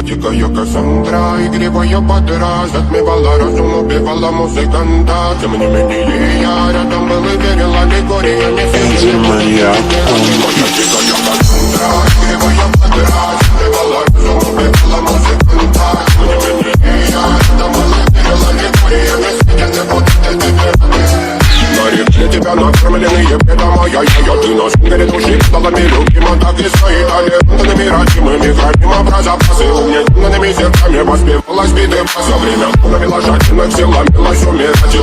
дикая Кассандра, игривая подра, затмевала разум, убивала музыканта. Тем не менее я рядом был и верил, аллегория не сидела. Моя дикая Кассандра, игривая подра, затмевала разум, убивала музыканта. Тем не менее я рядом был и верил, аллегория не сидела. На репле тебя накормленные бредом, ай-яй-яй, ты наш перед души столами любима, так и стоит талентными родимыми, храним запасы угнетенными сердцами, воспевалась биты за время, навела жадных сил, ломилась умирать, и